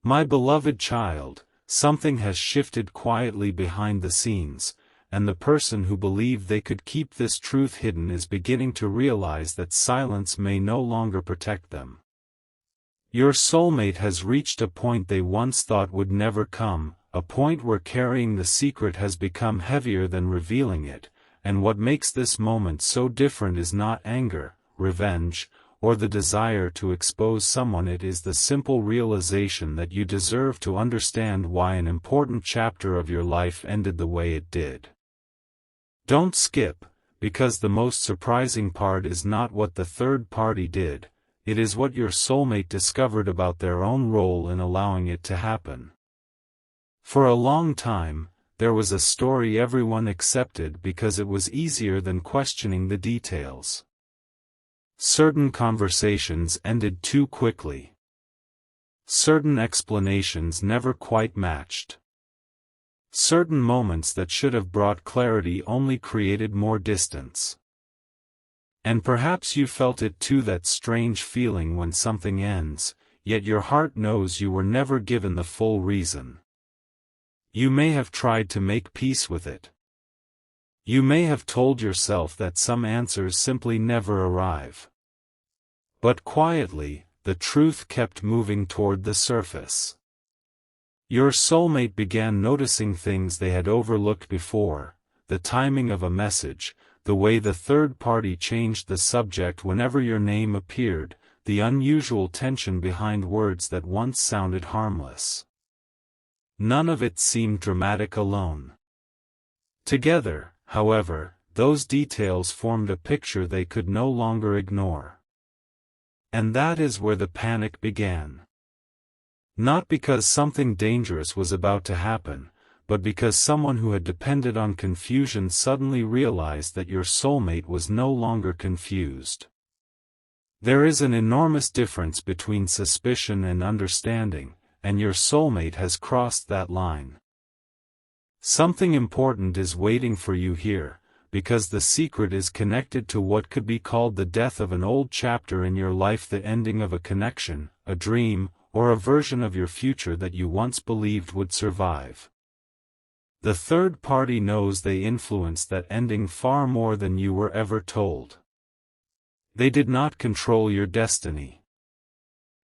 My beloved child, something has shifted quietly behind the scenes, and the person who believed they could keep this truth hidden is beginning to realize that silence may no longer protect them. Your soulmate has reached a point they once thought would never come, a point where carrying the secret has become heavier than revealing it, and what makes this moment so different is not anger, revenge, or the desire to expose someone. It is the simple realization that you deserve to understand why an important chapter of your life ended the way it did. Don't skip, because the most surprising part is not what the third party did, it is what your soulmate discovered about their own role in allowing it to happen. For a long time, there was a story everyone accepted because it was easier than questioning the details. Certain conversations ended too quickly. Certain explanations never quite matched. Certain moments that should have brought clarity only created more distance. And perhaps you felt it too, that strange feeling when something ends, yet your heart knows you were never given the full reason. You may have tried to make peace with it. You may have told yourself that some answers simply never arrive. But quietly, the truth kept moving toward the surface. Your soulmate began noticing things they had overlooked before: the timing of a message, the way the third party changed the subject whenever your name appeared, the unusual tension behind words that once sounded harmless. None of it seemed dramatic alone. Together, however, those details formed a picture they could no longer ignore. And that is where the panic began. Not because something dangerous was about to happen, but because someone who had depended on confusion suddenly realized that your soulmate was no longer confused. There is an enormous difference between suspicion and understanding, and your soulmate has crossed that line. Something important is waiting for you here, because the secret is connected to what could be called the death of an old chapter in your life, the ending of a connection, a dream, or a version of your future that you once believed would survive. The third party knows they influenced that ending far more than you were ever told. They did not control your destiny.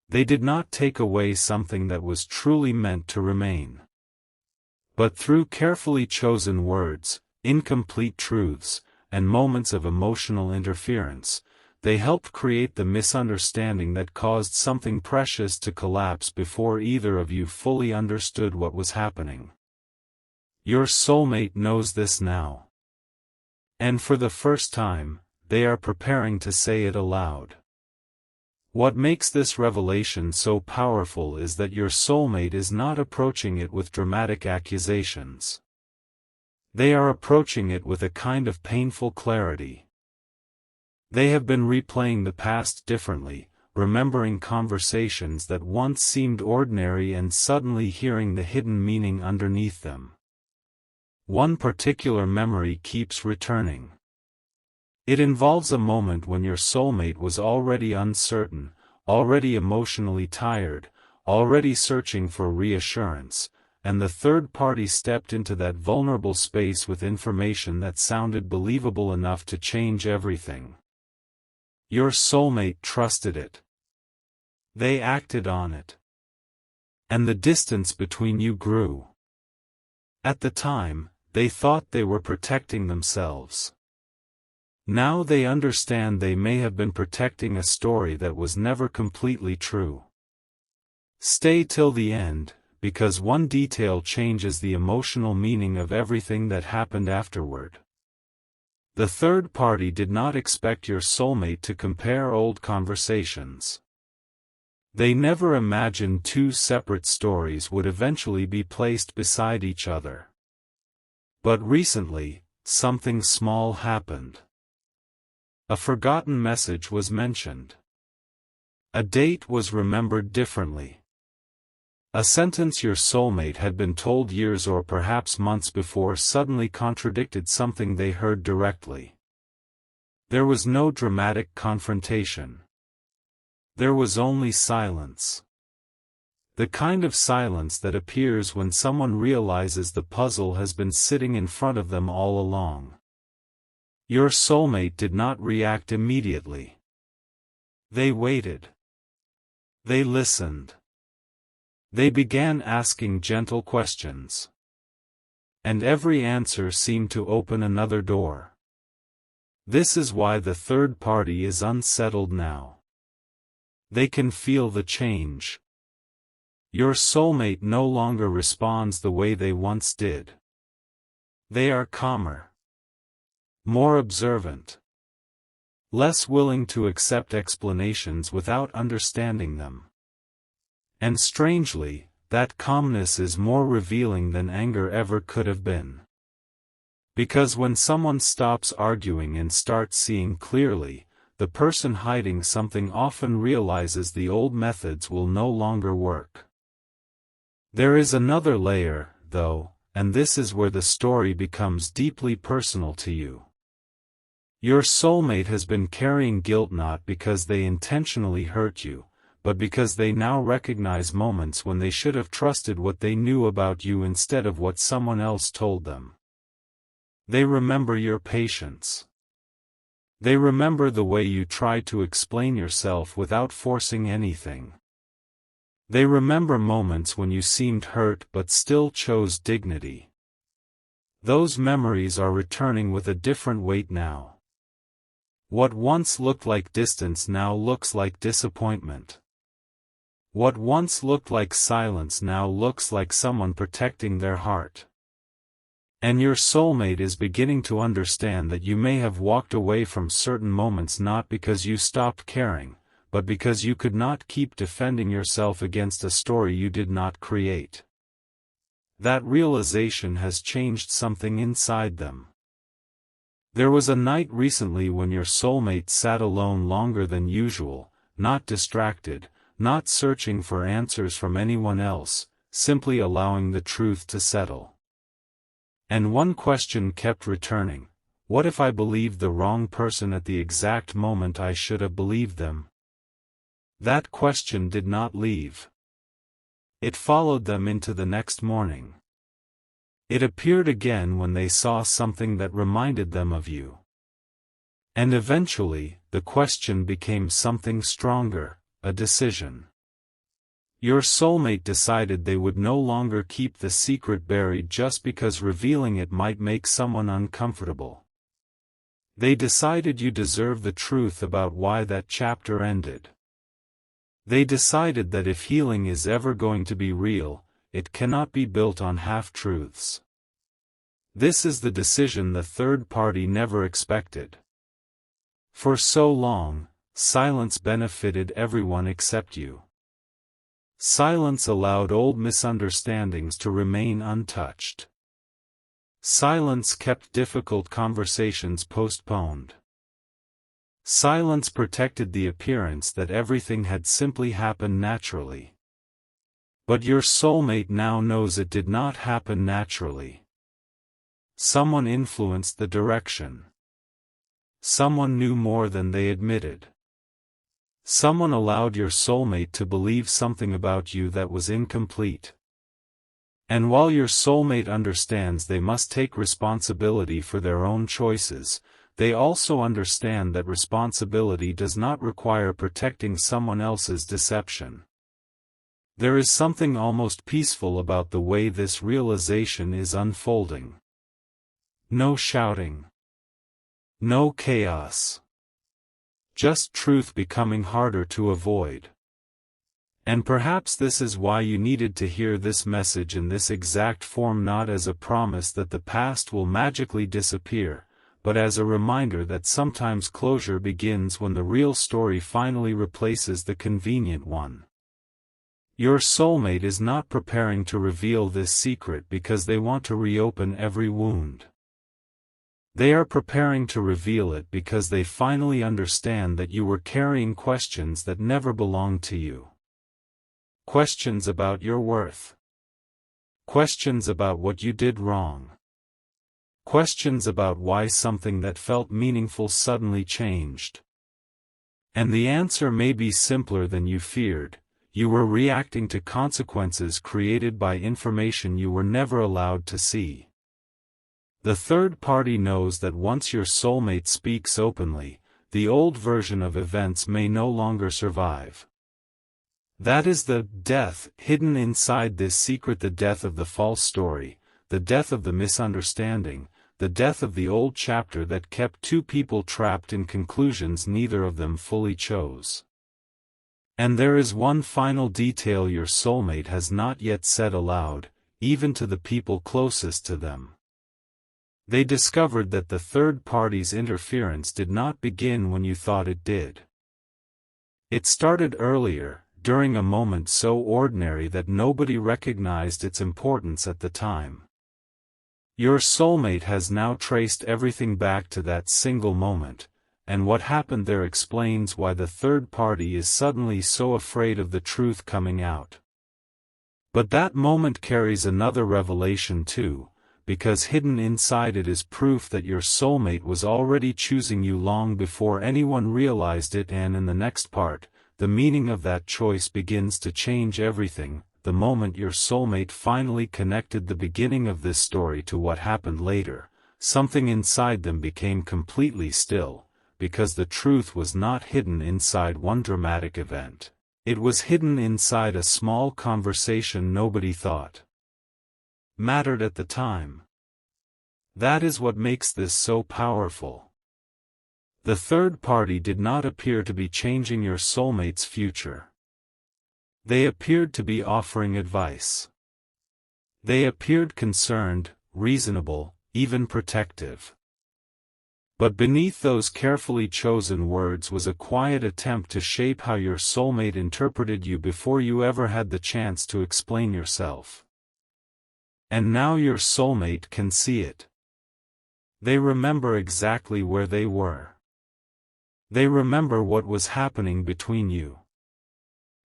They did not take away something that was truly meant to remain. But through carefully chosen words, incomplete truths, and moments of emotional interference, they helped create the misunderstanding that caused something precious to collapse before either of you fully understood what was happening. Your soulmate knows this now. And for the first time, they are preparing to say it aloud. What makes this revelation so powerful is that your soulmate is not approaching it with dramatic accusations. They are approaching it with a kind of painful clarity. They have been replaying the past differently, remembering conversations that once seemed ordinary and suddenly hearing the hidden meaning underneath them. One particular memory keeps returning. It involves a moment when your soulmate was already uncertain, already emotionally tired, already searching for reassurance, and the third party stepped into that vulnerable space with information that sounded believable enough to change everything. Your soulmate trusted it. They acted on it. And the distance between you grew. At the time, they thought they were protecting themselves. Now they understand they may have been protecting a story that was never completely true. Stay till the end, because one detail changes the emotional meaning of everything that happened afterward. The third party did not expect your soulmate to compare old conversations. They never imagined two separate stories would eventually be placed beside each other. But recently, something small happened. A forgotten message was mentioned. A date was remembered differently. A sentence your soulmate had been told years or perhaps months before suddenly contradicted something they heard directly. There was no dramatic confrontation. There was only silence. The kind of silence that appears when someone realizes the puzzle has been sitting in front of them all along. Your soulmate did not react immediately. They waited. They listened. They began asking gentle questions. And every answer seemed to open another door. This is why the third party is unsettled now. They can feel the change. Your soulmate no longer responds the way they once did. They are calmer, more observant, less willing to accept explanations without understanding them. And strangely, that calmness is more revealing than anger ever could have been. Because when someone stops arguing and starts seeing clearly, the person hiding something often realizes the old methods will no longer work. There is another layer, though, and this is where the story becomes deeply personal to you. Your soulmate has been carrying guilt not because they intentionally hurt you, but because they now recognize moments when they should have trusted what they knew about you instead of what someone else told them. They remember your patience. They remember the way you tried to explain yourself without forcing anything. They remember moments when you seemed hurt but still chose dignity. Those memories are returning with a different weight now. What once looked like distance now looks like disappointment. What once looked like silence now looks like someone protecting their heart. And your soulmate is beginning to understand that you may have walked away from certain moments not because you stopped caring, but because you could not keep defending yourself against a story you did not create. That realization has changed something inside them. There was a night recently when your soulmate sat alone longer than usual, not distracted, not searching for answers from anyone else, simply allowing the truth to settle. And one question kept returning: what if I believed the wrong person at the exact moment I should have believed them? That question did not leave. It followed them into the next morning. It appeared again when they saw something that reminded them of you. And eventually, the question became something stronger, a decision. Your soulmate decided they would no longer keep the secret buried just because revealing it might make someone uncomfortable. They decided you deserve the truth about why that chapter ended. They decided that if healing is ever going to be real, it cannot be built on half-truths. This is the decision the third party never expected. For so long, silence benefited everyone except you. Silence allowed old misunderstandings to remain untouched. Silence kept difficult conversations postponed. Silence protected the appearance that everything had simply happened naturally. But your soulmate now knows it did not happen naturally. Someone influenced the direction. Someone knew more than they admitted. Someone allowed your soulmate to believe something about you that was incomplete. And while your soulmate understands they must take responsibility for their own choices, they also understand that responsibility does not require protecting someone else's deception. There is something almost peaceful about the way this realization is unfolding. No shouting. No chaos. Just truth becoming harder to avoid. And perhaps this is why you needed to hear this message in this exact form, not as a promise that the past will magically disappear, but as a reminder that sometimes closure begins when the real story finally replaces the convenient one. Your soulmate is not preparing to reveal this secret because they want to reopen every wound. They are preparing to reveal it because they finally understand that you were carrying questions that never belonged to you. Questions about your worth. Questions about what you did wrong. Questions about why something that felt meaningful suddenly changed. And the answer may be simpler than you feared: You were reacting to consequences created by information you were never allowed to see. The third party knows that once your soulmate speaks openly, the old version of events may no longer survive. That is the death hidden inside this secret, the death of the false story, the death of the misunderstanding, the death of the old chapter that kept two people trapped in conclusions neither of them fully chose. And there is one final detail your soulmate has not yet said aloud, even to the people closest to them. They discovered that the third party's interference did not begin when you thought it did. It started earlier, during a moment so ordinary that nobody recognized its importance at the time. Your soulmate has now traced everything back to that single moment, and what happened there explains why the third party is suddenly so afraid of the truth coming out. But that moment carries another revelation too, because hidden inside it is proof that your soulmate was already choosing you long before anyone realized it, and in the next part, the meaning of that choice begins to change everything. The moment your soulmate finally connected the beginning of this story to what happened later, something inside them became completely still, because the truth was not hidden inside one dramatic event. It was hidden inside a small conversation nobody thought mattered at the time. That is what makes this so powerful. The third party did not appear to be changing your soulmate's future. They appeared to be offering advice. They appeared concerned, reasonable, even protective. But beneath those carefully chosen words was a quiet attempt to shape how your soulmate interpreted you before you ever had the chance to explain yourself. And now your soulmate can see it. They remember exactly where they were. They remember what was happening between you.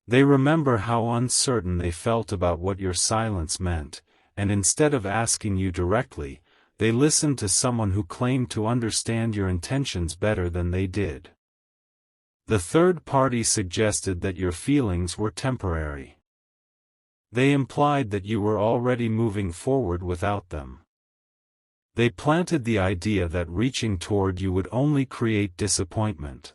They remember how uncertain they felt about what your silence meant, and instead of asking you directly, they listened to someone who claimed to understand your intentions better than they did. The third party suggested that your feelings were temporary. They implied that you were already moving forward without them. They planted the idea that reaching toward you would only create disappointment.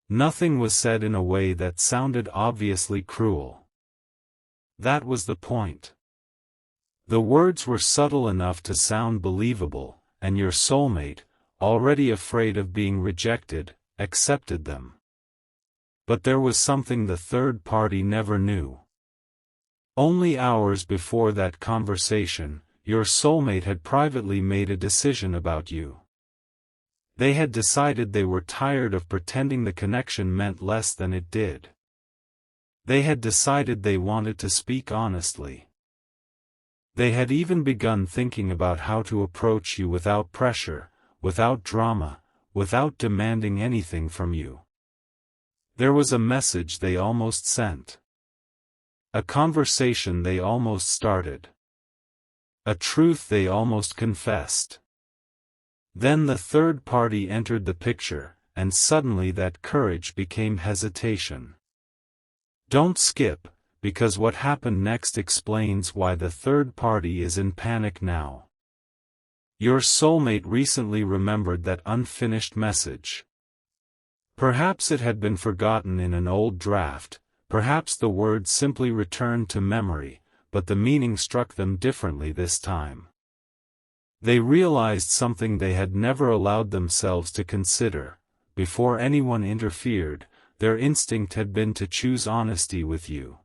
Nothing was said in a way that sounded obviously cruel. That was the point. The words were subtle enough to sound believable, and your soulmate, already afraid of being rejected, accepted them. But there was something the third party never knew. Only hours before that conversation, your soulmate had privately made a decision about you. They had decided they were tired of pretending the connection meant less than it did. They had decided they wanted to speak honestly. They had even begun thinking about how to approach you without pressure, without drama, without demanding anything from you. There was a message they almost sent. A conversation they almost started. A truth they almost confessed. Then the third party entered the picture, and suddenly that courage became hesitation. Don't skip, because what happened next explains why the third party is in panic now. Your soulmate recently remembered that unfinished message. Perhaps it had been forgotten in an old draft, perhaps the words simply returned to memory, but the meaning struck them differently this time. They realized something they had never allowed themselves to consider. Before anyone interfered, their instinct had been to choose honesty with you.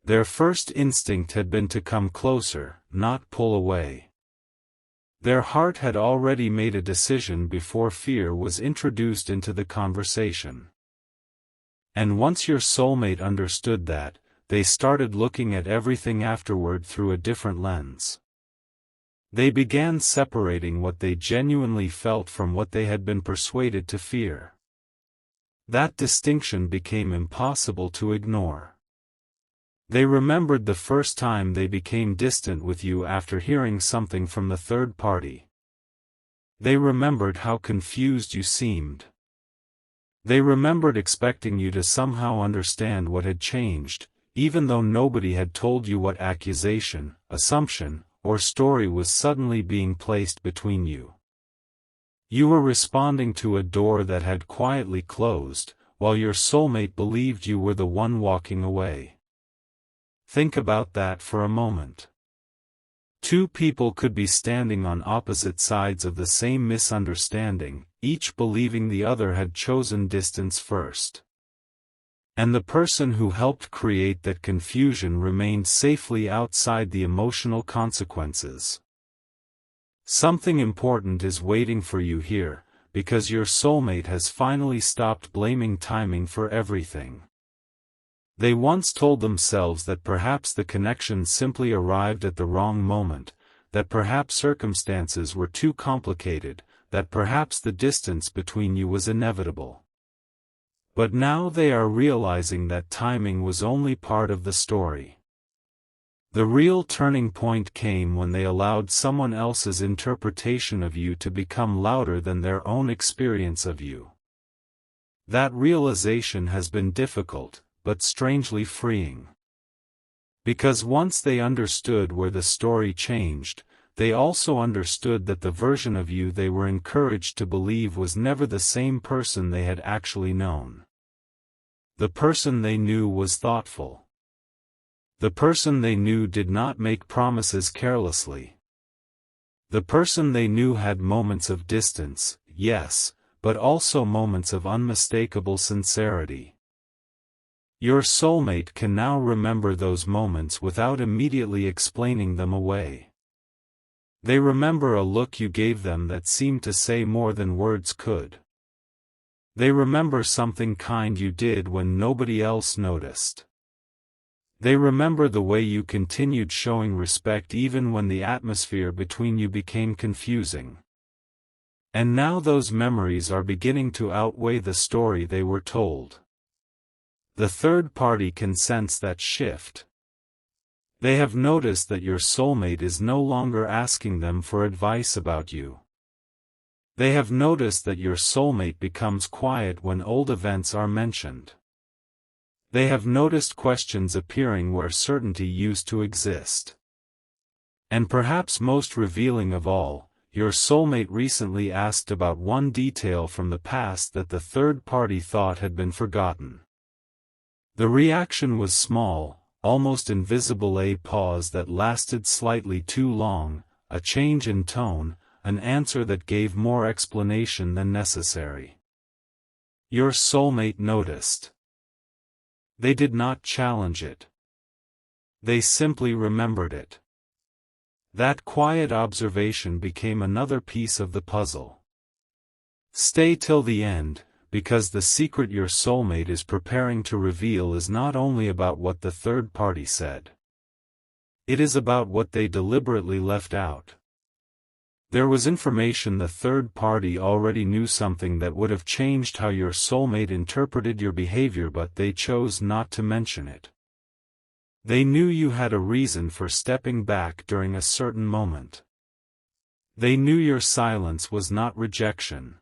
Their first instinct had been to come closer, not pull away. Their heart had already made a decision before fear was introduced into the conversation. And once your soulmate understood that, they started looking at everything afterward through a different lens. They began separating what they genuinely felt from what they had been persuaded to fear. That distinction became impossible to ignore. They remembered the first time they became distant with you after hearing something from the third party. They remembered how confused you seemed. They remembered expecting you to somehow understand what had changed, even though nobody had told you what accusation, assumption, or story was suddenly being placed between you. You were responding to a door that had quietly closed, while your soulmate believed you were the one walking away. Think about that for a moment. Two people could be standing on opposite sides of the same misunderstanding, each believing the other had chosen distance first. And the person who helped create that confusion remained safely outside the emotional consequences. Something important is waiting for you here, because your soulmate has finally stopped blaming timing for everything. They once told themselves that perhaps the connection simply arrived at the wrong moment, that perhaps circumstances were too complicated, that perhaps the distance between you was inevitable. But now they are realizing that timing was only part of the story. The real turning point came when they allowed someone else's interpretation of you to become louder than their own experience of you. That realization has been difficult, but strangely freeing. Because once they understood where the story changed, they also understood that the version of you they were encouraged to believe was never the same person they had actually known. The person they knew was thoughtful. The person they knew did not make promises carelessly. The person they knew had moments of distance, yes, but also moments of unmistakable sincerity. Your soulmate can now remember those moments without immediately explaining them away. They remember a look you gave them that seemed to say more than words could. They remember something kind you did when nobody else noticed. They remember the way you continued showing respect even when the atmosphere between you became confusing. And now those memories are beginning to outweigh the story they were told. The third party can sense that shift. They have noticed that your soulmate is no longer asking them for advice about you. They have noticed that your soulmate becomes quiet when old events are mentioned. They have noticed questions appearing where certainty used to exist. And perhaps most revealing of all, your soulmate recently asked about one detail from the past that the third party thought had been forgotten. The reaction was small, almost invisible, a pause that lasted slightly too long, a change in tone, an answer that gave more explanation than necessary. Your soulmate noticed. They did not challenge it. They simply remembered it. That quiet observation became another piece of the puzzle. Stay till the end, because the secret your soulmate is preparing to reveal is not only about what the third party said. It is about what they deliberately left out. There was information the third party already knew, something that would have changed how your soulmate interpreted your behavior, but they chose not to mention it. They knew you had a reason for stepping back during a certain moment. They knew your silence was not rejection.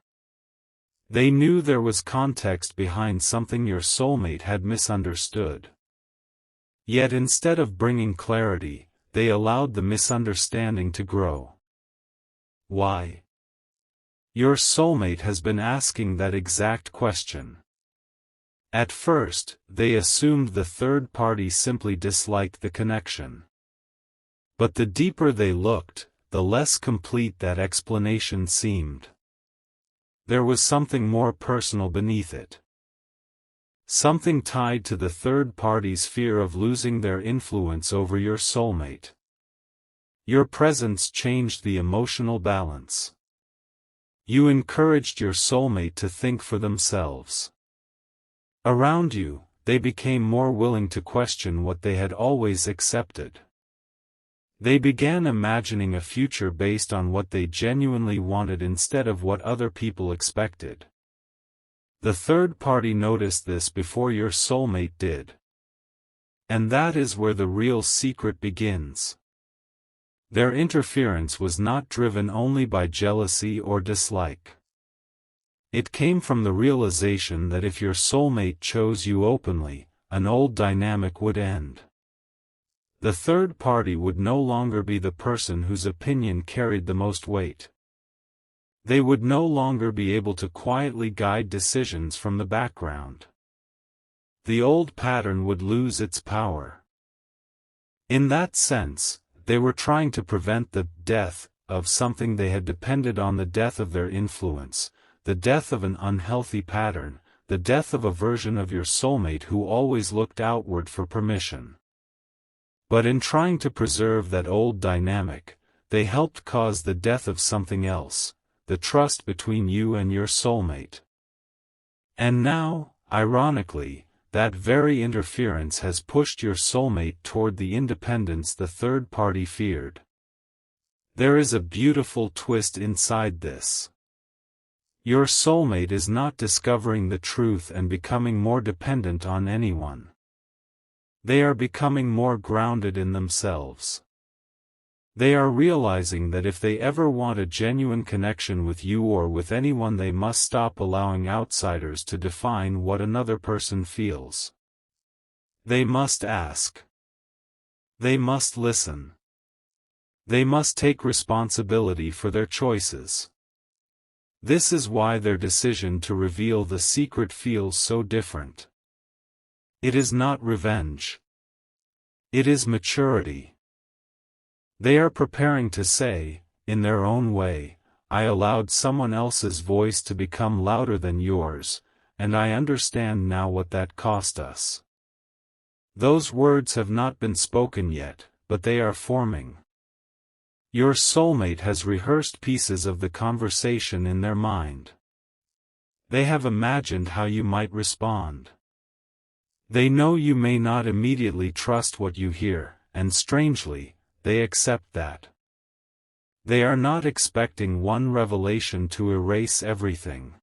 They knew there was context behind something your soulmate had misunderstood. Yet instead of bringing clarity, they allowed the misunderstanding to grow. Why? Your soulmate has been asking that exact question. At first, they assumed the third party simply disliked the connection. But the deeper they looked, the less complete that explanation seemed. There was something more personal beneath it. Something tied to the third party's fear of losing their influence over your soulmate. Your presence changed the emotional balance. You encouraged your soulmate to think for themselves. Around you, they became more willing to question what they had always accepted. They began imagining a future based on what they genuinely wanted instead of what other people expected. The third party noticed this before your soulmate did. And that is where the real secret begins. Their interference was not driven only by jealousy or dislike. It came from the realization that if your soulmate chose you openly, an old dynamic would end. The third party would no longer be the person whose opinion carried the most weight. They would no longer be able to quietly guide decisions from the background. The old pattern would lose its power. In that sense, they were trying to prevent the death of something they had depended on, the death of their influence, the death of an unhealthy pattern, the death of a version of your soulmate who always looked outward for permission. But in trying to preserve that old dynamic, they helped cause the death of something else, the trust between you and your soulmate. And now, ironically, that very interference has pushed your soulmate toward the independence the third party feared. There is a beautiful twist inside this. Your soulmate is not discovering the truth and becoming more dependent on anyone. They are becoming more grounded in themselves. They are realizing that if they ever want a genuine connection with you or with anyone, they must stop allowing outsiders to define what another person feels. They must ask. They must listen. They must take responsibility for their choices. This is why their decision to reveal the secret feels so different. It is not revenge. It is maturity. They are preparing to say, in their own way, I allowed someone else's voice to become louder than yours, and I understand now what that cost us. Those words have not been spoken yet, but they are forming. Your soulmate has rehearsed pieces of the conversation in their mind. They have imagined how you might respond. They know you may not immediately trust what you hear, and strangely, they accept that. They are not expecting one revelation to erase everything.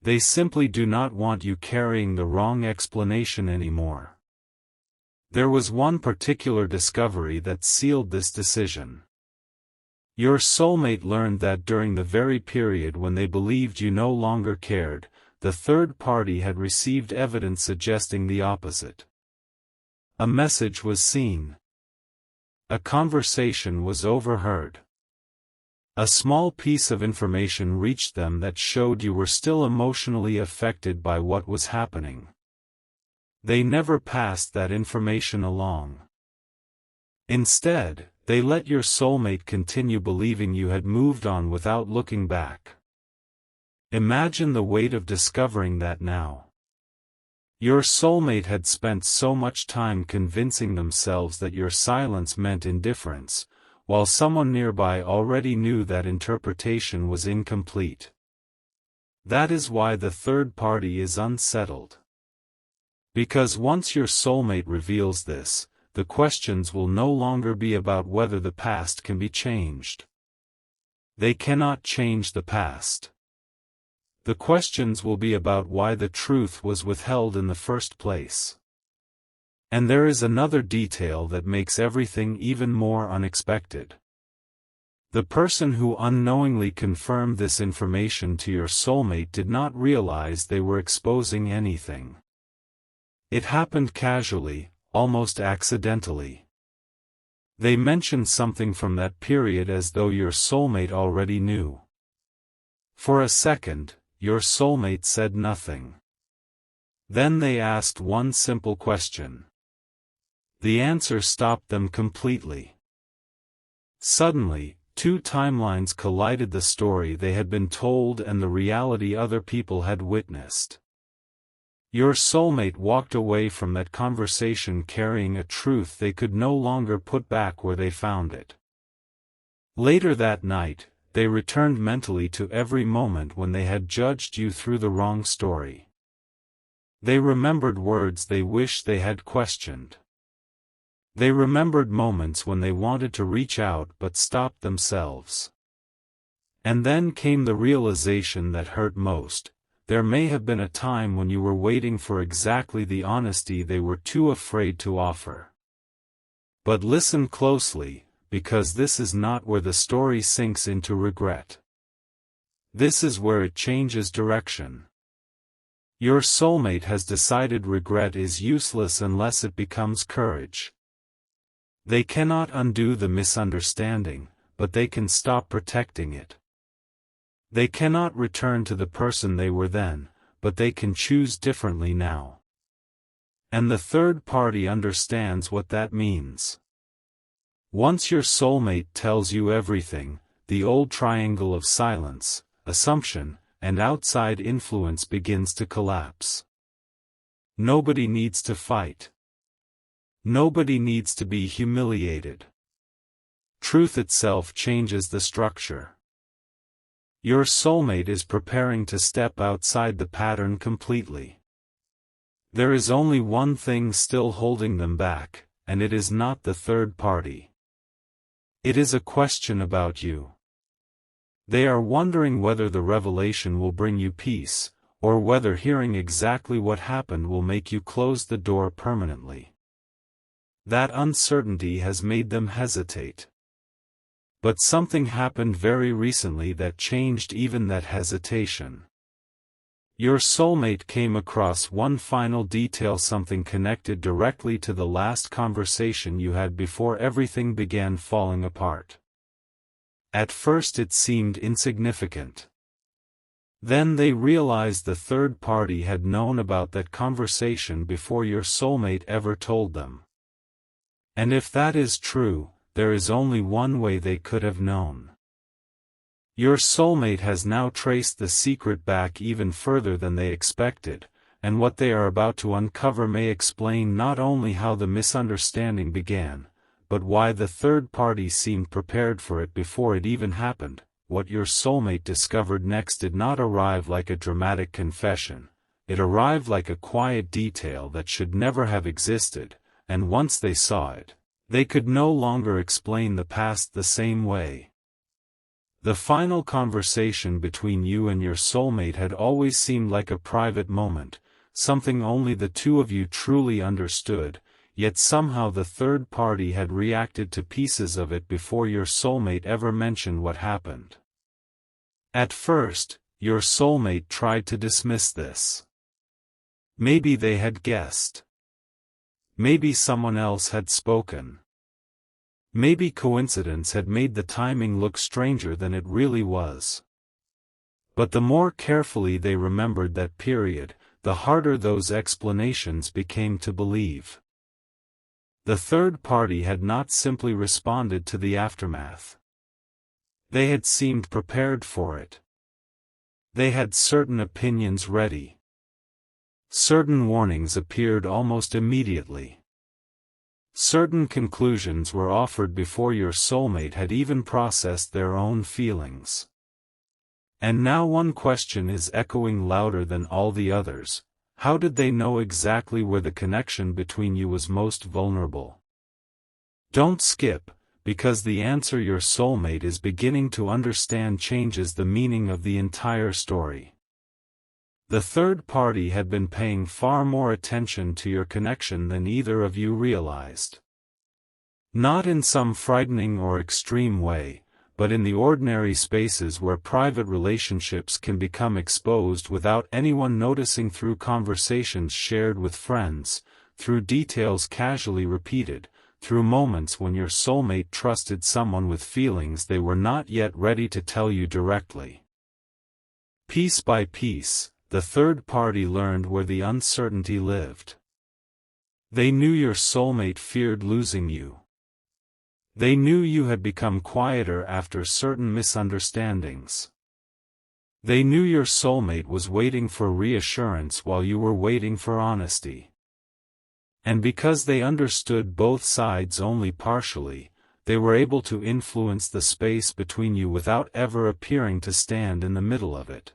They simply do not want you carrying the wrong explanation anymore. There was one particular discovery that sealed this decision. Your soulmate learned that during the very period when they believed you no longer cared, the third party had received evidence suggesting the opposite. A message was seen. A conversation was overheard. A small piece of information reached them that showed you were still emotionally affected by what was happening. They never passed that information along. Instead, they let your soulmate continue believing you had moved on without looking back. Imagine the weight of discovering that now. Your soulmate had spent so much time convincing themselves that your silence meant indifference, while someone nearby already knew that interpretation was incomplete. That is why the third party is unsettled. Because once your soulmate reveals this, the questions will no longer be about whether the past can be changed. They cannot change the past. The questions will be about why the truth was withheld in the first place. And there is another detail that makes everything even more unexpected. The person who unknowingly confirmed this information to your soulmate did not realize they were exposing anything. It happened casually, almost accidentally. They mentioned something from that period as though your soulmate already knew. For a second, your soulmate said nothing. Then they asked one simple question. The answer stopped them completely. Suddenly, two timelines collided: the story they had been told and the reality other people had witnessed. Your soulmate walked away from that conversation carrying a truth they could no longer put back where they found it. Later that night, they returned mentally to every moment when they had judged you through the wrong story. They remembered words they wished they had questioned. They remembered moments when they wanted to reach out but stopped themselves. And then came the realization that hurt most: there may have been a time when you were waiting for exactly the honesty they were too afraid to offer. But listen closely, because this is not where the story sinks into regret. This is where it changes direction. Your soulmate has decided regret is useless unless it becomes courage. They cannot undo the misunderstanding, but they can stop protecting it. They cannot return to the person they were then, but they can choose differently now. And the third party understands what that means. Once your soulmate tells you everything, the old triangle of silence, assumption, and outside influence begins to collapse. Nobody needs to fight. Nobody needs to be humiliated. Truth itself changes the structure. Your soulmate is preparing to step outside the pattern completely. There is only one thing still holding them back, and it is not the third party. It is a question about you. They are wondering whether the revelation will bring you peace, or whether hearing exactly what happened will make you close the door permanently. That uncertainty has made them hesitate. But something happened very recently that changed even that hesitation. Your soulmate came across one final detail, something connected directly to the last conversation you had before everything began falling apart. At first it seemed insignificant. Then they realized the third party had known about that conversation before your soulmate ever told them. And if that is true, there is only one way they could have known. Your soulmate has now traced the secret back even further than they expected, and what they are about to uncover may explain not only how the misunderstanding began, but why the third party seemed prepared for it before it even happened. What your soulmate discovered next did not arrive like a dramatic confession, it arrived like a quiet detail that should never have existed, and once they saw it, they could no longer explain the past the same way. The final conversation between you and your soulmate had always seemed like a private moment, something only the two of you truly understood, yet somehow the third party had reacted to pieces of it before your soulmate ever mentioned what happened. At first, your soulmate tried to dismiss this. Maybe they had guessed. Maybe someone else had spoken. Maybe coincidence had made the timing look stranger than it really was. But the more carefully they remembered that period, the harder those explanations became to believe. The third party had not simply responded to the aftermath. They had seemed prepared for it. They had certain opinions ready. Certain warnings appeared almost immediately. Certain conclusions were offered before your soulmate had even processed their own feelings. And now one question is echoing louder than all the others: how did they know exactly where the connection between you was most vulnerable? Don't skip, because the answer your soulmate is beginning to understand changes the meaning of the entire story. The third party had been paying far more attention to your connection than either of you realized. Not in some frightening or extreme way, but in the ordinary spaces where private relationships can become exposed without anyone noticing, through conversations shared with friends, through details casually repeated, through moments when your soulmate trusted someone with feelings they were not yet ready to tell you directly. Piece by piece, the third party learned where the uncertainty lived. They knew your soulmate feared losing you. They knew you had become quieter after certain misunderstandings. They knew your soulmate was waiting for reassurance while you were waiting for honesty. And because they understood both sides only partially, they were able to influence the space between you without ever appearing to stand in the middle of it.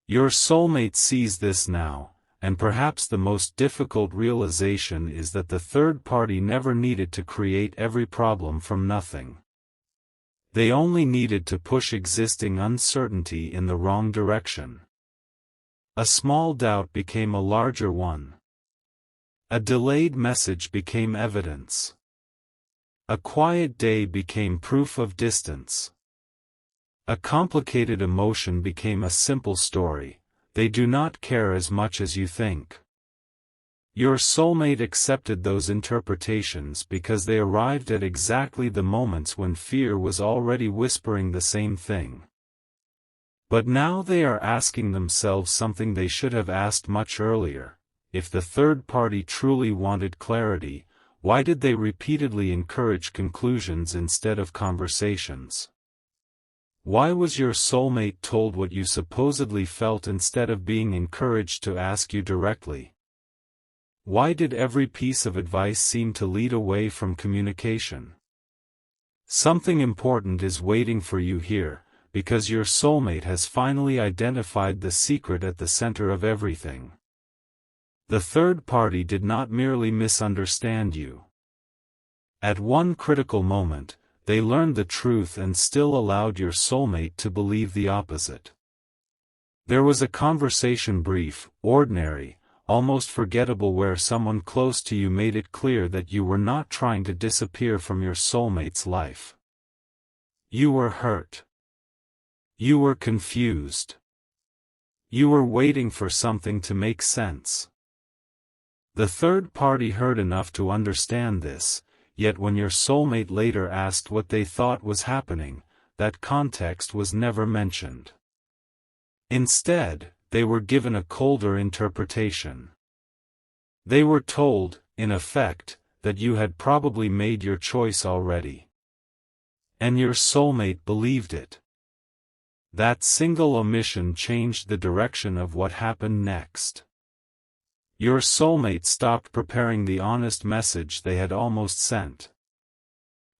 Your soulmate sees this now, and perhaps the most difficult realization is that the third party never needed to create every problem from nothing. They only needed to push existing uncertainty in the wrong direction. A small doubt became a larger one. A delayed message became evidence. A quiet day became proof of distance. A complicated emotion became a simple story. They do not care as much as you think. Your soulmate accepted those interpretations because they arrived at exactly the moments when fear was already whispering the same thing. But now they are asking themselves something they should have asked much earlier. If the third party truly wanted clarity, why did they repeatedly encourage conclusions instead of conversations? Why was your soulmate told what you supposedly felt instead of being encouraged to ask you directly? Why did every piece of advice seem to lead away from communication? Something important is waiting for you here, because your soulmate has finally identified the secret at the center of everything. The third party did not merely misunderstand you. At one critical moment, they learned the truth and still allowed your soulmate to believe the opposite. There was a conversation, brief, ordinary, almost forgettable, where someone close to you made it clear that you were not trying to disappear from your soulmate's life. You were hurt. You were confused. You were waiting for something to make sense. The third party heard enough to understand this, yet when your soulmate later asked what they thought was happening, that context was never mentioned. Instead, they were given a colder interpretation. They were told, in effect, that you had probably made your choice already. And your soulmate believed it. That single omission changed the direction of what happened next. Your soulmate stopped preparing the honest message they had almost sent.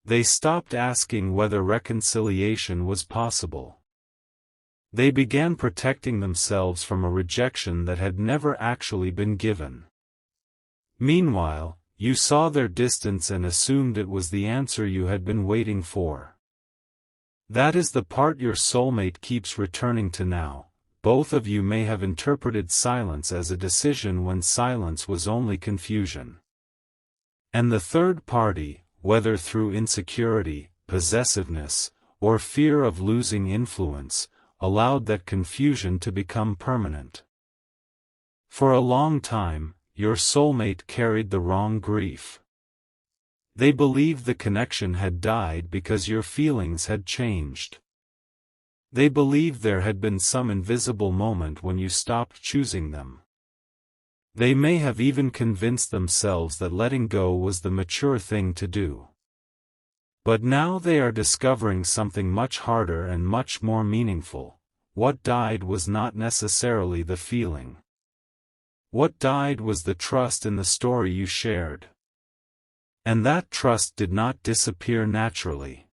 They stopped asking whether reconciliation was possible. They began protecting themselves from a rejection that had never actually been given. Meanwhile, you saw their distance and assumed it was the answer you had been waiting for. That is the part your soulmate keeps returning to now. Both of you may have interpreted silence as a decision when silence was only confusion. And the third party, whether through insecurity, possessiveness, or fear of losing influence, allowed that confusion to become permanent. For a long time, your soulmate carried the wrong grief. They believed the connection had died because your feelings had changed. They believed there had been some invisible moment when you stopped choosing them. They may have even convinced themselves that letting go was the mature thing to do. But now they are discovering something much harder and much more meaningful. What died was not necessarily the feeling. What died was the trust in the story you shared. And that trust did not disappear naturally.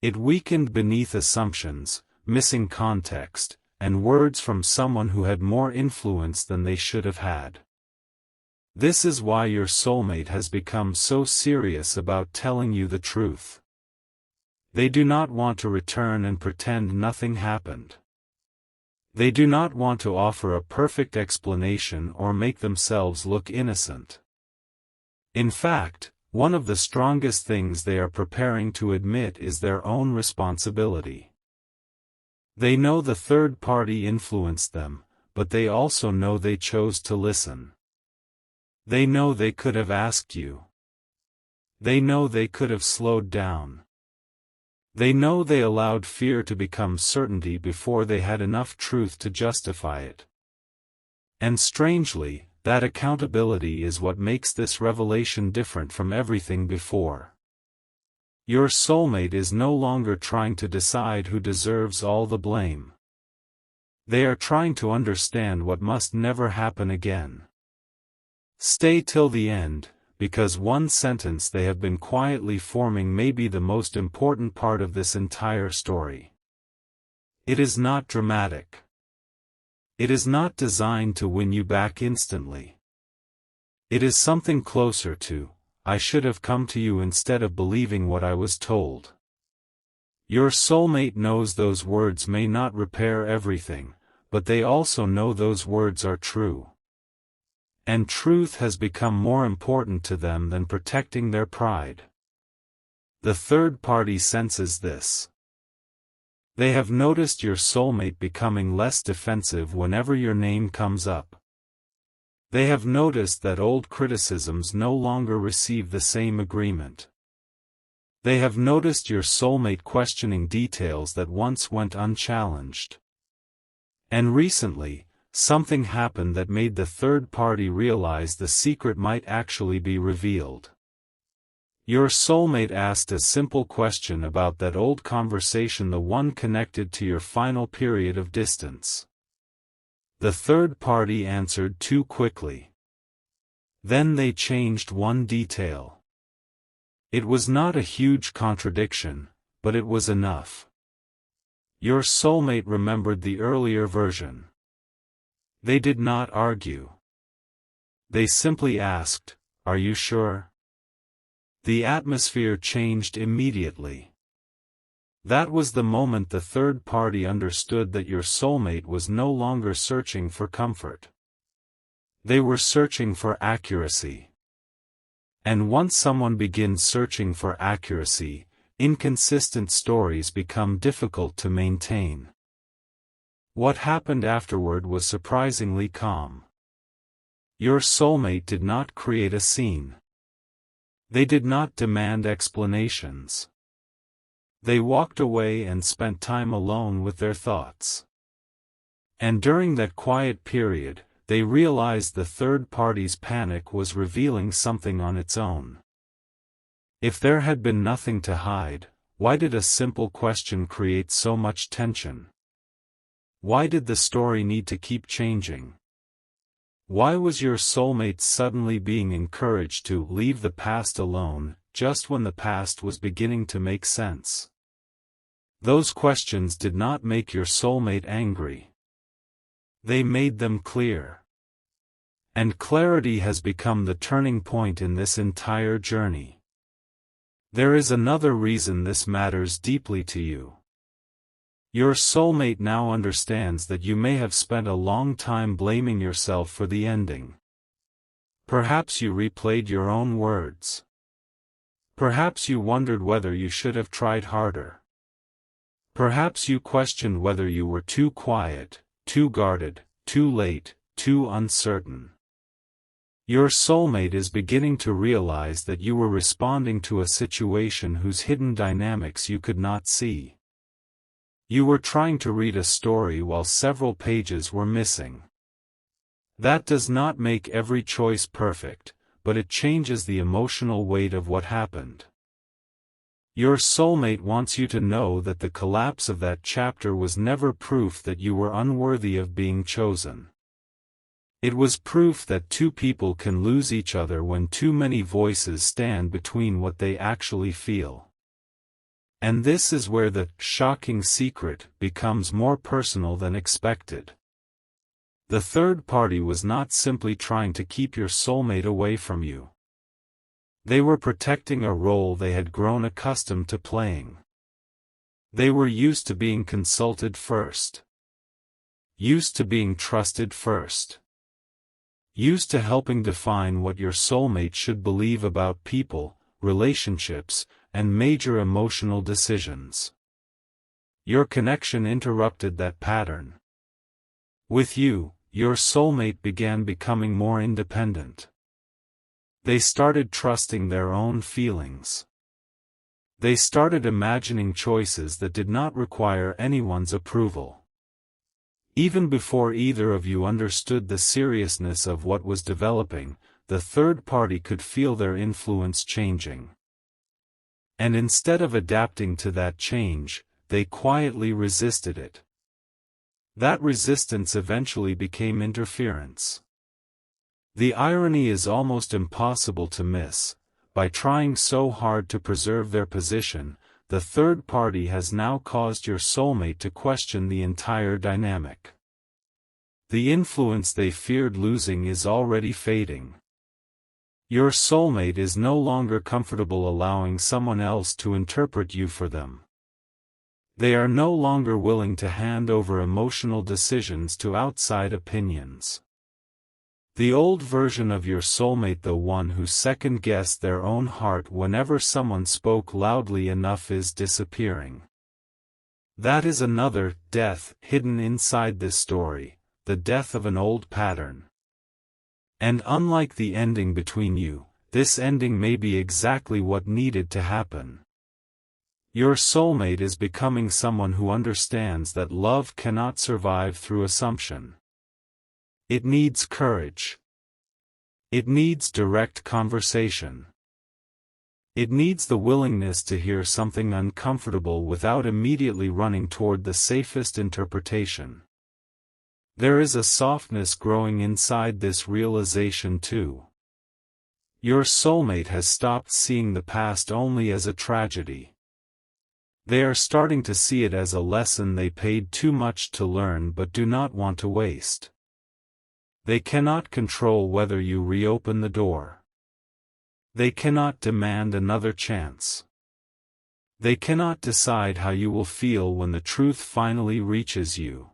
It weakened beneath assumptions, missing context, and words from someone who had more influence than they should have had. This is why your soulmate has become so serious about telling you the truth. They do not want to return and pretend nothing happened. They do not want to offer a perfect explanation or make themselves look innocent. In fact, one of the strongest things they are preparing to admit is their own responsibility. They know the third party influenced them, but they also know they chose to listen. They know they could have asked you. They know they could have slowed down. They know they allowed fear to become certainty before they had enough truth to justify it. And strangely, that accountability is what makes this revelation different from everything before. Your soulmate is no longer trying to decide who deserves all the blame. They are trying to understand what must never happen again. Stay till the end, because one sentence they have been quietly forming may be the most important part of this entire story. It is not dramatic. It is not designed to win you back instantly. It is something closer to, I should have come to you instead of believing what I was told. Your soulmate knows those words may not repair everything, but they also know those words are true. And truth has become more important to them than protecting their pride. The third party senses this. They have noticed your soulmate becoming less defensive whenever your name comes up. They have noticed that old criticisms no longer receive the same agreement. They have noticed your soulmate questioning details that once went unchallenged. And recently, something happened that made the third party realize the secret might actually be revealed. Your soulmate asked a simple question about that old conversation, the one connected to your final period of distance. The third party answered too quickly. Then they changed one detail. It was not a huge contradiction, but it was enough. Your soulmate remembered the earlier version. They did not argue. They simply asked, "Are you sure?" The atmosphere changed immediately. That was the moment the third party understood that your soulmate was no longer searching for comfort. They were searching for accuracy. And once someone begins searching for accuracy, inconsistent stories become difficult to maintain. What happened afterward was surprisingly calm. Your soulmate did not create a scene. They did not demand explanations. They walked away and spent time alone with their thoughts. And during that quiet period, they realized the third party's panic was revealing something on its own. If there had been nothing to hide, why did a simple question create so much tension? Why did the story need to keep changing? Why was your soulmate suddenly being encouraged to leave the past alone, just when the past was beginning to make sense? Those questions did not make your soulmate angry. They made them clear. And clarity has become the turning point in this entire journey. There is another reason this matters deeply to you. Your soulmate now understands that you may have spent a long time blaming yourself for the ending. Perhaps you replayed your own words. Perhaps you wondered whether you should have tried harder. Perhaps you questioned whether you were too quiet, too guarded, too late, too uncertain. Your soulmate is beginning to realize that you were responding to a situation whose hidden dynamics you could not see. You were trying to read a story while several pages were missing. That does not make every choice perfect, but it changes the emotional weight of what happened. Your soulmate wants you to know that the collapse of that chapter was never proof that you were unworthy of being chosen. It was proof that two people can lose each other when too many voices stand between what they actually feel. And this is where the shocking secret becomes more personal than expected. The third party was not simply trying to keep your soulmate away from you. They were protecting a role they had grown accustomed to playing. They were used to being consulted first. Used to being trusted first. Used to helping define what your soulmate should believe about people, relationships, and major emotional decisions. Your connection interrupted that pattern. With you, your soulmate began becoming more independent. They started trusting their own feelings. They started imagining choices that did not require anyone's approval. Even before either of you understood the seriousness of what was developing, the third party could feel their influence changing. And instead of adapting to that change, they quietly resisted it. That resistance eventually became interference. The irony is almost impossible to miss. By trying so hard to preserve their position, the third party has now caused your soulmate to question the entire dynamic. The influence they feared losing is already fading. Your soulmate is no longer comfortable allowing someone else to interpret you for them. They are no longer willing to hand over emotional decisions to outside opinions. The old version of your soulmate, the one who second-guessed their own heart whenever someone spoke loudly enough, is disappearing. That is another death hidden inside this story, the death of an old pattern. And unlike the ending between you, this ending may be exactly what needed to happen. Your soulmate is becoming someone who understands that love cannot survive through assumption. It needs courage. It needs direct conversation. It needs the willingness to hear something uncomfortable without immediately running toward the safest interpretation. There is a softness growing inside this realization too. Your soulmate has stopped seeing the past only as a tragedy. They are starting to see it as a lesson they paid too much to learn but do not want to waste. They cannot control whether you reopen the door. They cannot demand another chance. They cannot decide how you will feel when the truth finally reaches you.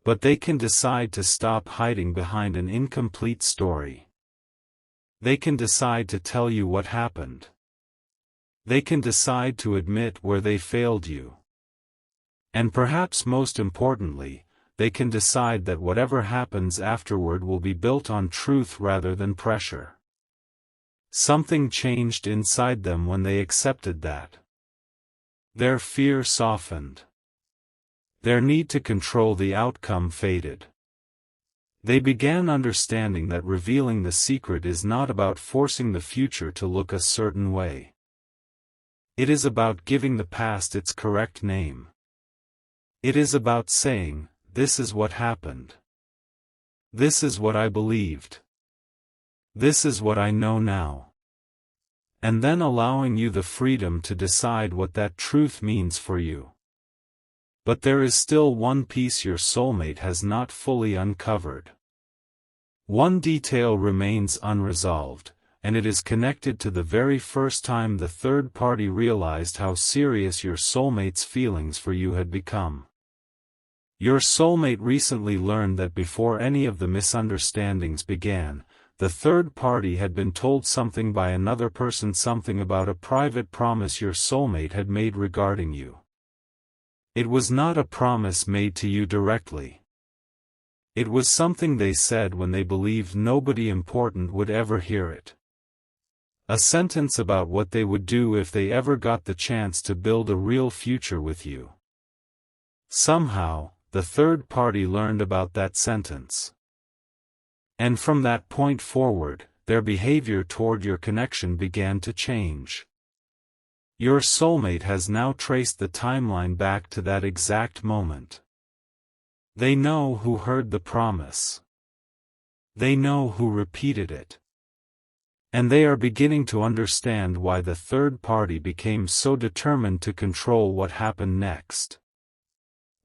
But they can decide to stop hiding behind an incomplete story. They can decide to tell you what happened. They can decide to admit where they failed you. And perhaps most importantly, they can decide that whatever happens afterward will be built on truth rather than pressure. Something changed inside them when they accepted that. Their fear softened. Their need to control the outcome faded. They began understanding that revealing the secret is not about forcing the future to look a certain way. It is about giving the past its correct name. It is about saying, "This is what happened. This is what I believed. This is what I know now." And then allowing you the freedom to decide what that truth means for you. But there is still one piece your soulmate has not fully uncovered. One detail remains unresolved, and it is connected to the very first time the third party realized how serious your soulmate's feelings for you had become. Your soulmate recently learned that before any of the misunderstandings began, the third party had been told something by another person, something about a private promise your soulmate had made regarding you. It was not a promise made to you directly. It was something they said when they believed nobody important would ever hear it. A sentence about what they would do if they ever got the chance to build a real future with you. Somehow, the third party learned about that sentence. And from that point forward, their behavior toward your connection began to change. Your soulmate has now traced the timeline back to that exact moment. They know who heard the promise. They know who repeated it. And they are beginning to understand why the third party became so determined to control what happened next.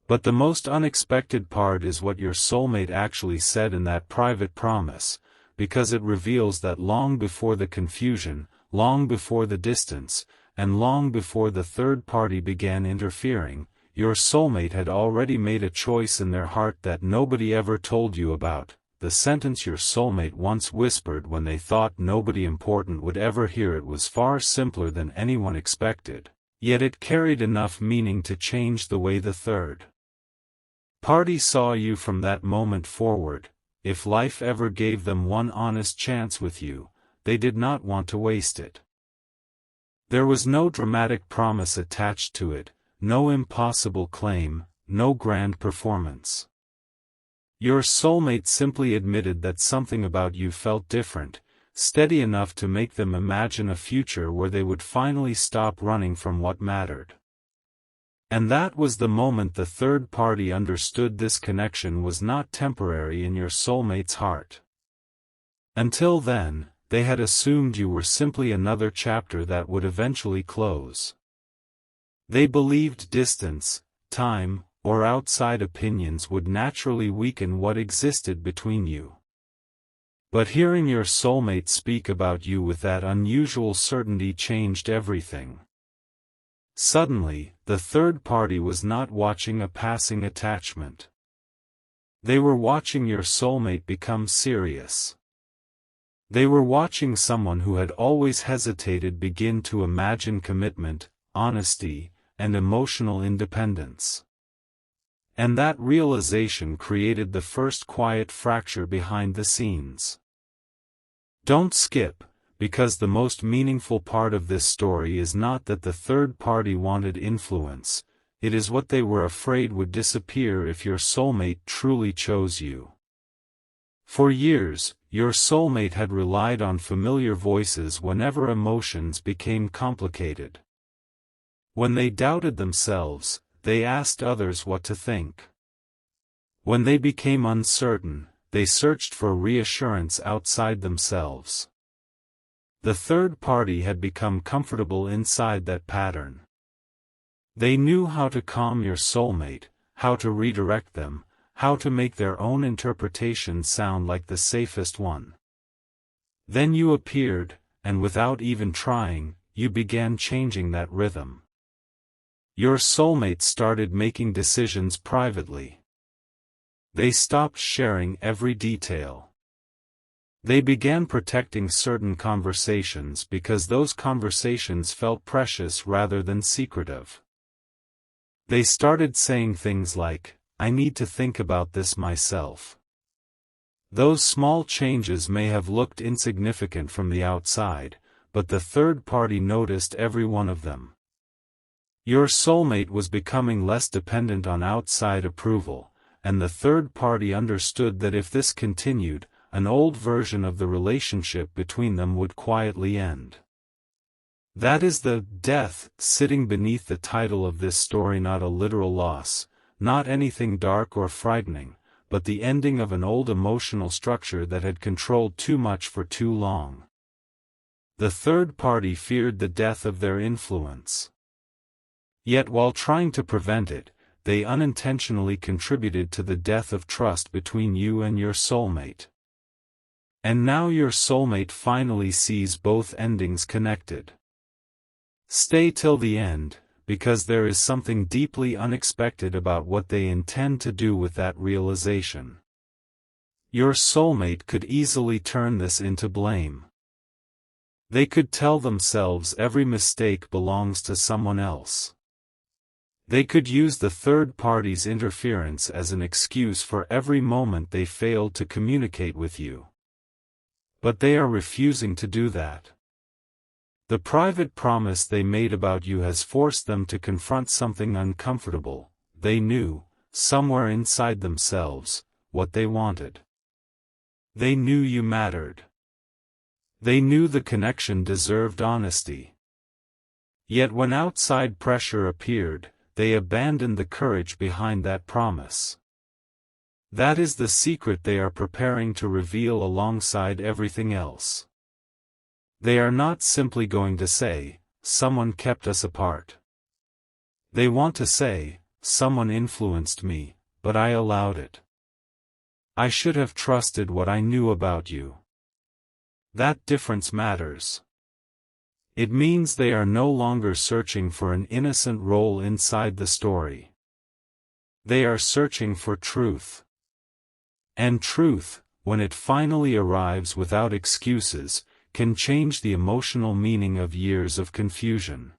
But the most unexpected part is what your soulmate actually said in that private promise, because it reveals that long before the confusion, long before the distance, and long before the third party began interfering, your soulmate had already made a choice in their heart that nobody ever told you about. The sentence your soulmate once whispered when they thought nobody important would ever hear it was far simpler than anyone expected, yet it carried enough meaning to change the way the third party saw you from that moment forward. If life ever gave them one honest chance with you, they did not want to waste it. There was no dramatic promise attached to it, no impossible claim, no grand performance. Your soulmate simply admitted that something about you felt different, steady enough to make them imagine a future where they would finally stop running from what mattered. And that was the moment the third party understood this connection was not temporary in your soulmate's heart. Until then, they had assumed you were simply another chapter that would eventually close. They believed distance, time, or outside opinions would naturally weaken what existed between you. But hearing your soulmate speak about you with that unusual certainty changed everything. Suddenly, the third party was not watching a passing attachment. They were watching your soulmate become serious. They were watching someone who had always hesitated begin to imagine commitment, honesty, and emotional independence. And that realization created the first quiet fracture behind the scenes. Don't skip, because the most meaningful part of this story is not that the third party wanted influence, it is what they were afraid would disappear if your soulmate truly chose you. For years, your soulmate had relied on familiar voices whenever emotions became complicated. When they doubted themselves, they asked others what to think. When they became uncertain, they searched for reassurance outside themselves. The third party had become comfortable inside that pattern. They knew how to calm your soulmate, how to redirect them, how to make their own interpretation sound like the safest one. Then you appeared, and without even trying, you began changing that rhythm. Your soulmate started making decisions privately. They stopped sharing every detail. They began protecting certain conversations because those conversations felt precious rather than secretive. They started saying things like, "I need to think about this myself." Those small changes may have looked insignificant from the outside, but the third party noticed every one of them. Your soulmate was becoming less dependent on outside approval, and the third party understood that if this continued, an old version of the relationship between them would quietly end. That is the death sitting beneath the title of this story, not a literal loss, not anything dark or frightening, but the ending of an old emotional structure that had controlled too much for too long. The third party feared the death of their influence. Yet while trying to prevent it, they unintentionally contributed to the death of trust between you and your soulmate. And now your soulmate finally sees both endings connected. Stay till the end, because there is something deeply unexpected about what they intend to do with that realization. Your soulmate could easily turn this into blame. They could tell themselves every mistake belongs to someone else. They could use the third party's interference as an excuse for every moment they failed to communicate with you. But they are refusing to do that. The private promise they made about you has forced them to confront something uncomfortable. They knew, somewhere inside themselves, what they wanted. They knew you mattered. They knew the connection deserved honesty. Yet when outside pressure appeared, they abandoned the courage behind that promise. That is the secret they are preparing to reveal alongside everything else. They are not simply going to say, "Someone kept us apart." They want to say, "Someone influenced me, but I allowed it. I should have trusted what I knew about you." That difference matters. It means they are no longer searching for an innocent role inside the story. They are searching for truth. And truth, when it finally arrives without excuses, can change the emotional meaning of years of confusion.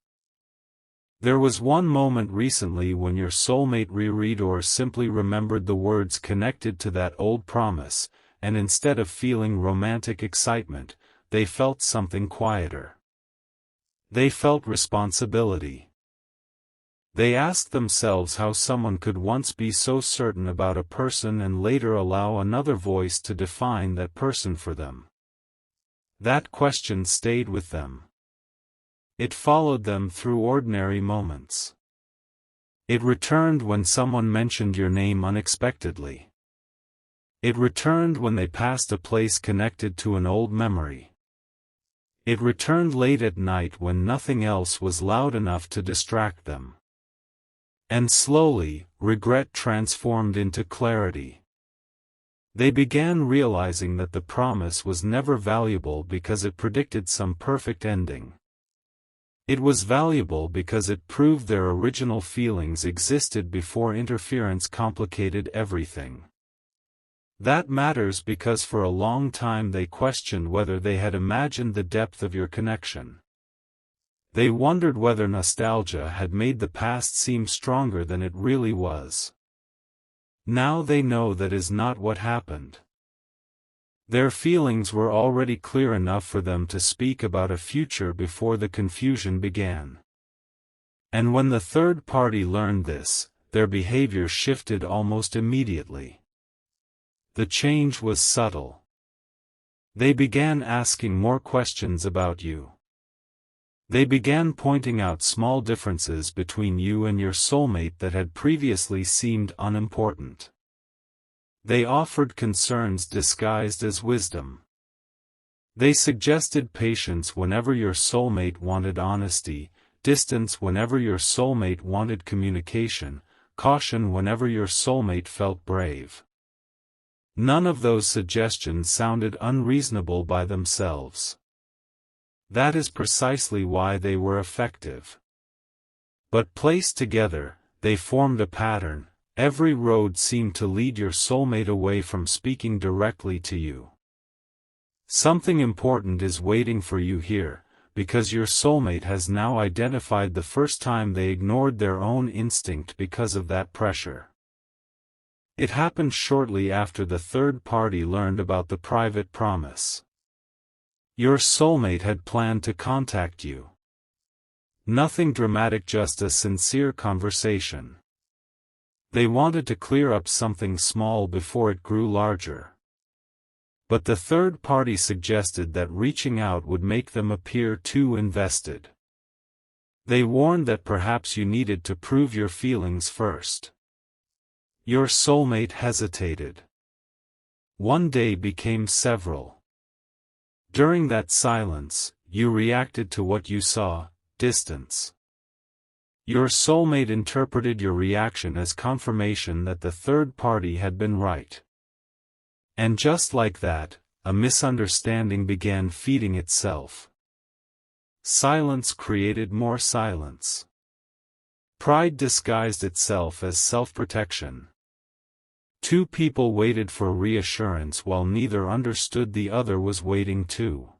There was one moment recently when your soulmate reread or simply remembered the words connected to that old promise, and instead of feeling romantic excitement, they felt something quieter. They felt responsibility. They asked themselves how someone could once be so certain about a person and later allow another voice to define that person for them. That question stayed with them. It followed them through ordinary moments. It returned when someone mentioned your name unexpectedly. It returned when they passed a place connected to an old memory. It returned late at night when nothing else was loud enough to distract them. And slowly, regret transformed into clarity. They began realizing that the promise was never valuable because it predicted some perfect ending. It was valuable because it proved their original feelings existed before interference complicated everything. That matters because for a long time they questioned whether they had imagined the depth of your connection. They wondered whether nostalgia had made the past seem stronger than it really was. Now they know that is not what happened. Their feelings were already clear enough for them to speak about a future before the confusion began. And when the third party learned this, their behavior shifted almost immediately. The change was subtle. They began asking more questions about you. They began pointing out small differences between you and your soulmate that had previously seemed unimportant. They offered concerns disguised as wisdom. They suggested patience whenever your soulmate wanted honesty, distance whenever your soulmate wanted communication, caution whenever your soulmate felt brave. None of those suggestions sounded unreasonable by themselves. That is precisely why they were effective. But placed together, they formed a pattern. Every road seemed to lead your soulmate away from speaking directly to you. Something important is waiting for you here, because your soulmate has now identified the first time they ignored their own instinct because of that pressure. It happened shortly after the third party learned about the private promise. Your soulmate had planned to contact you. Nothing dramatic, just a sincere conversation. They wanted to clear up something small before it grew larger. But the third party suggested that reaching out would make them appear too invested. They warned that perhaps you needed to prove your feelings first. Your soulmate hesitated. One day became several. During that silence, you reacted to what you saw: distance. Your soulmate interpreted your reaction as confirmation that the third party had been right. And just like that, a misunderstanding began feeding itself. Silence created more silence. Pride disguised itself as self-protection. Two people waited for reassurance while neither understood the other was waiting too.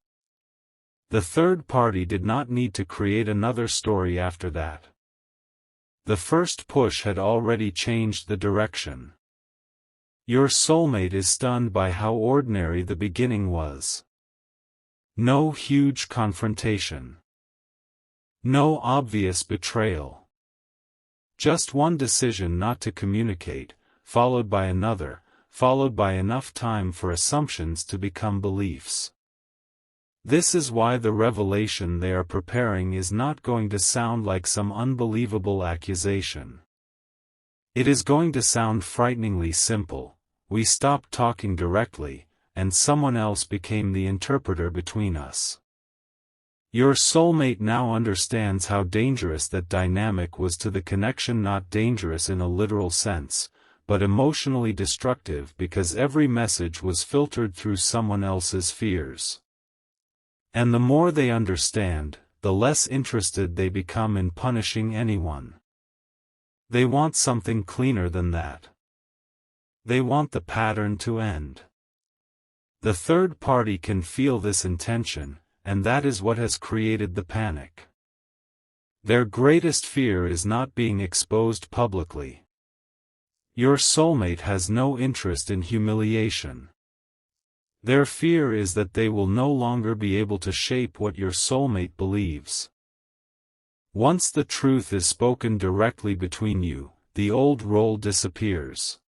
The third party did not need to create another story after that. The first push had already changed the direction. Your soulmate is stunned by how ordinary the beginning was. No huge confrontation. No obvious betrayal. Just one decision not to communicate, followed by another, followed by enough time for assumptions to become beliefs. This is why the revelation they are preparing is not going to sound like some unbelievable accusation. It is going to sound frighteningly simple. We stopped talking directly, and someone else became the interpreter between us. Your soulmate now understands how dangerous that dynamic was to the connection, not dangerous in a literal sense, but emotionally destructive because every message was filtered through someone else's fears. And the more they understand, the less interested they become in punishing anyone. They want something cleaner than that. They want the pattern to end. The third party can feel this intention, and that is what has created the panic. Their greatest fear is not being exposed publicly. Your soulmate has no interest in humiliation. Their fear is that they will no longer be able to shape what your soulmate believes. Once the truth is spoken directly between you, the old role disappears.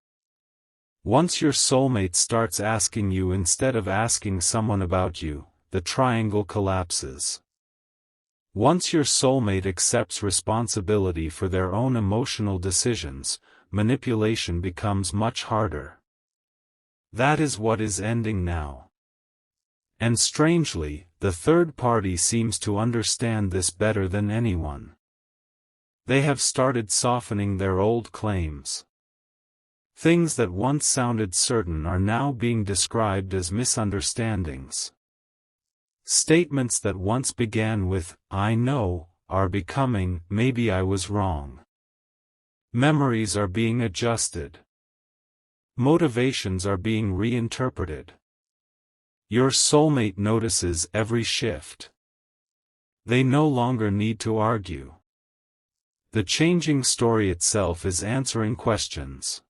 Once your soulmate starts asking you instead of asking someone about you, the triangle collapses. Once your soulmate accepts responsibility for their own emotional decisions, manipulation becomes much harder. That is what is ending now. And strangely, the third party seems to understand this better than anyone. They have started softening their old claims. Things that once sounded certain are now being described as misunderstandings. Statements that once began with, "I know," are becoming, "maybe I was wrong." Memories are being adjusted. Motivations are being reinterpreted. Your soulmate notices every shift. They no longer need to argue. The changing story itself is answering questions.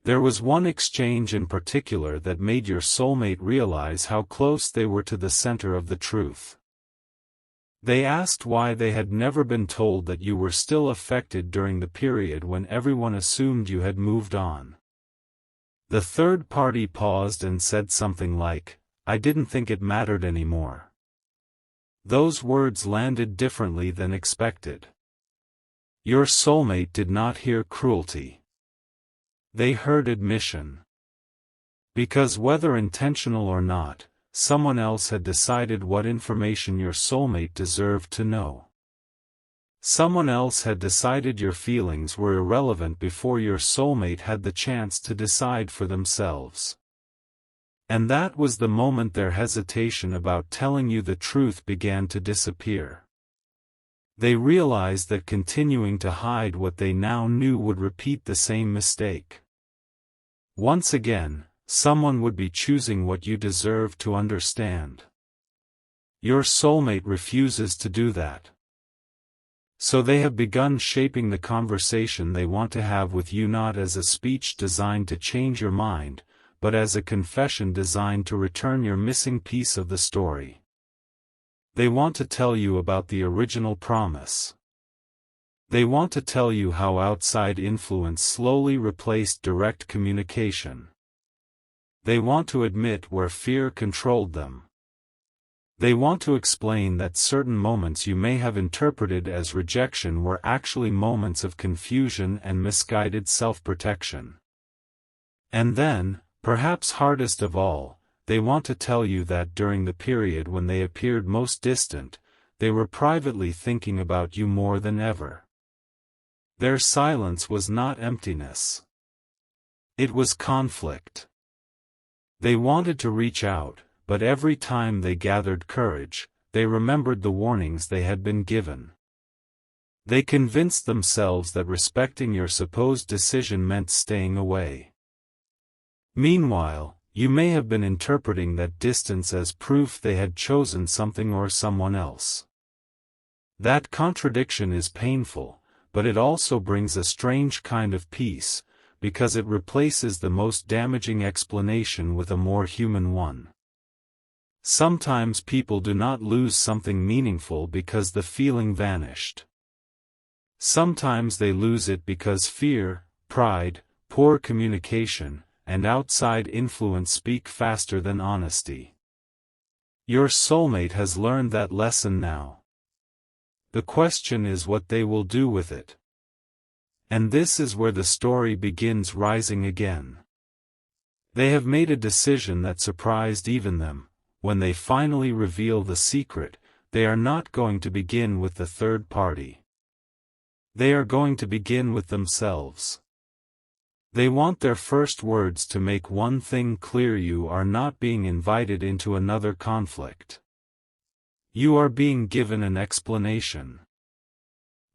There was one exchange in particular that made your soulmate realize how close they were to the center of the truth. They asked why they had never been told that you were still affected during the period when everyone assumed you had moved on. The third party paused and said something like, "I didn't think it mattered anymore." Those words landed differently than expected. Your soulmate did not hear cruelty. They heard admission. Because whether intentional or not, someone else had decided what information your soulmate deserved to know. Someone else had decided your feelings were irrelevant before your soulmate had the chance to decide for themselves. And that was the moment their hesitation about telling you the truth began to disappear. They realized that continuing to hide what they now knew would repeat the same mistake. Once again, someone would be choosing what you deserve to understand. Your soulmate refuses to do that. So they have begun shaping the conversation they want to have with you not as a speech designed to change your mind, but as a confession designed to return your missing piece of the story. They want to tell you about the original promise. They want to tell you how outside influence slowly replaced direct communication. They want to admit where fear controlled them. They want to explain that certain moments you may have interpreted as rejection were actually moments of confusion and misguided self-protection. And then, perhaps hardest of all, they want to tell you that during the period when they appeared most distant, they were privately thinking about you more than ever. Their silence was not emptiness. It was conflict. They wanted to reach out, but every time they gathered courage, they remembered the warnings they had been given. They convinced themselves that respecting your supposed decision meant staying away. Meanwhile, you may have been interpreting that distance as proof they had chosen something or someone else. That contradiction is painful, but it also brings a strange kind of peace, because it replaces the most damaging explanation with a more human one. Sometimes people do not lose something meaningful because the feeling vanished. Sometimes they lose it because fear, pride, poor communication, and outside influence speak faster than honesty. Your soulmate has learned that lesson now. The question is what they will do with it. And this is where the story begins rising again. They have made a decision that surprised even them. When they finally reveal the secret, they are not going to begin with the third party. They are going to begin with themselves. They want their first words to make one thing clear: you are not being invited into another conflict. You are being given an explanation.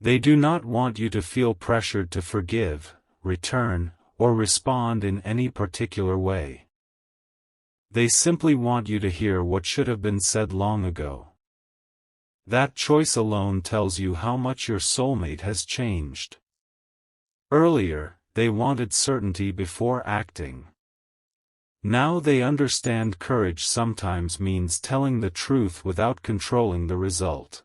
They do not want you to feel pressured to forgive, return, or respond in any particular way. They simply want you to hear what should have been said long ago. That choice alone tells you how much your soulmate has changed. Earlier, they wanted certainty before acting. Now they understand courage sometimes means telling the truth without controlling the result.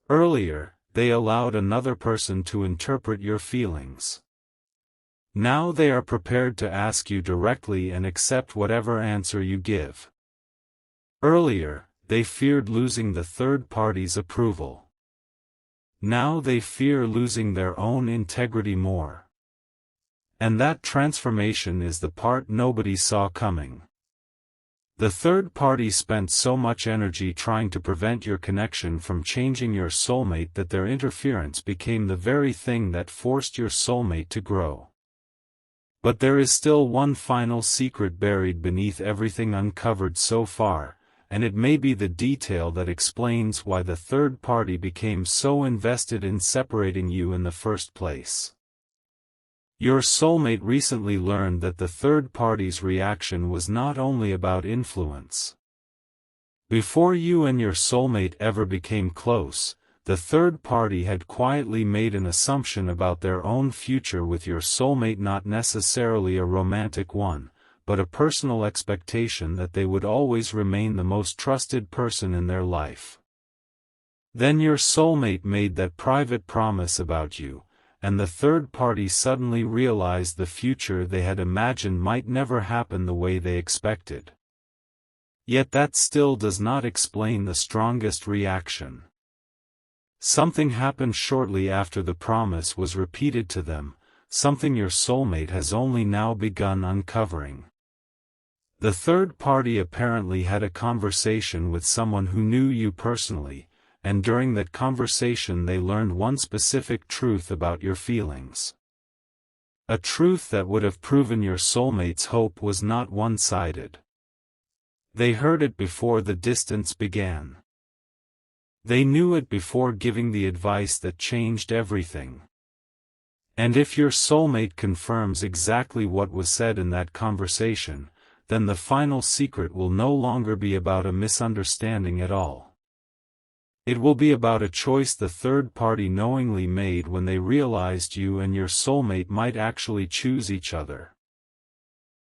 Earlier, they allowed another person to interpret your feelings. Now they are prepared to ask you directly and accept whatever answer you give. Earlier, they feared losing the third party's approval. Now they fear losing their own integrity more. And that transformation is the part nobody saw coming. The third party spent so much energy trying to prevent your connection from changing your soulmate that their interference became the very thing that forced your soulmate to grow. But there is still one final secret buried beneath everything uncovered so far, and it may be the detail that explains why the third party became so invested in separating you in the first place. Your soulmate recently learned that the third party's reaction was not only about influence. Before you and your soulmate ever became close, the third party had quietly made an assumption about their own future with your soulmate, not necessarily a romantic one, but a personal expectation that they would always remain the most trusted person in their life. Then your soulmate made that private promise about you, and the third party suddenly realized the future they had imagined might never happen the way they expected. Yet that still does not explain the strongest reaction. Something happened shortly after the promise was repeated to them, something your soulmate has only now begun uncovering. The third party apparently had a conversation with someone who knew you personally, and during that conversation they learned one specific truth about your feelings. A truth that would have proven your soulmate's hope was not one-sided. They heard it before the distance began. They knew it before giving the advice that changed everything. And if your soulmate confirms exactly what was said in that conversation, then the final secret will no longer be about a misunderstanding at all. It will be about a choice the third party knowingly made when they realized you and your soulmate might actually choose each other.